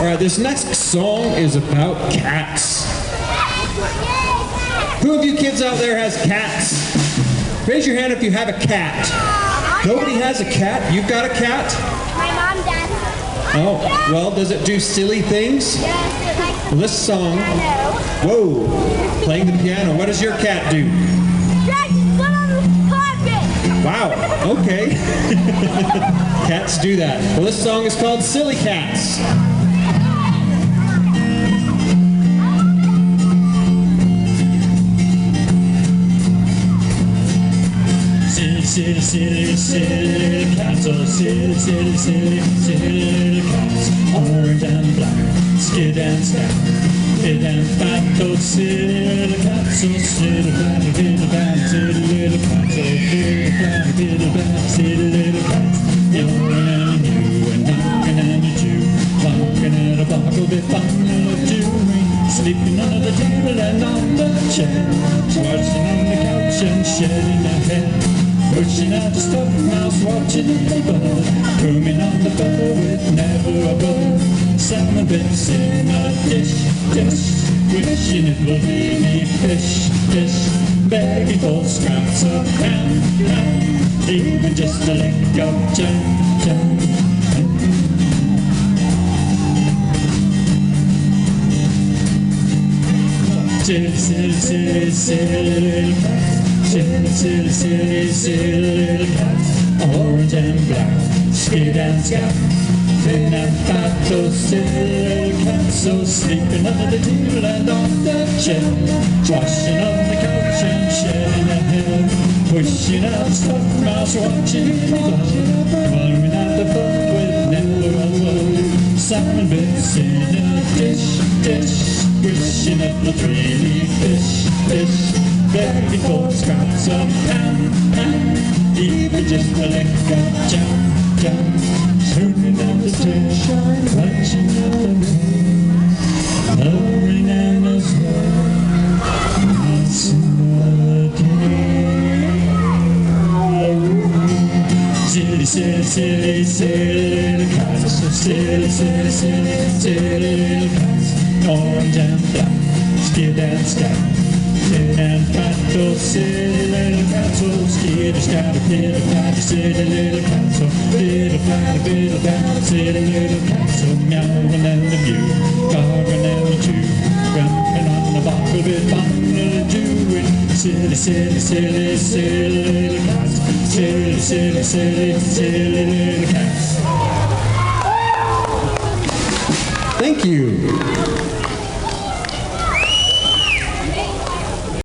All right, this next song is about cats. Who of you kids out there has cats? Raise your hand if you have a cat. Nobody has a cat? You've got a cat? My mom does. Oh, well, does it do silly things? Yes, it likes Well, this song, piano. whoa, playing the piano. What does your cat do? Drags his foot on the carpet. Wow, okay. Cats do that. Well, this song is called Silly Cats. Silly, silly, silly cats, oh silly, silly, silly, silly cats, orange and black, skid and scat, fit and fat, oh silly cats, oh silly, fat, little fat, silly little cats, oh silly, fat, little fat, silly little cats, yawning and you and knocking and a Jew, walking at a block will be fun of jewelry, sleeping under the table and on the chair, watching on the couch and shedding a hair. Pushing out the stuffed mouse, watching the bud, rooming on the bubble with never a bud. Salmon bits in a dish, wishing it would be me fish, begging for scraps of ham, even just a lick of jam. Silly, silly, silly, silly little cats. Silly, silly, silly, silly little cats. Orange and black, skid and scat. Thin and fat, those silly little cats. So sleeping under the table and on the chair. Washing on the couch and shedding a hair. Pushing out the stuffed mouse, watching the bud. Warming out the book with never a word. Salmon bits in a dish, wishing it was really fish, begging for scraps of ham, even just a lick of jam, swooning down the dish, watching at the rain, hovering and the snow, once in a day. Silly, silly, silly, silly little cats, so silly, silly, silly, silly little cats. Orange and black, skid and scat, thin and fat, those silly little cats, oh skiddy, scatty, pitter, patty, silly little cats, oh pitter, patty, silly little cats, oh meowing and the mew, gargling and the chew, grumping on the bottle with bundle of chewing, silly, silly, silly, silly little cats, silly, silly, silly, silly little cats. Thank you.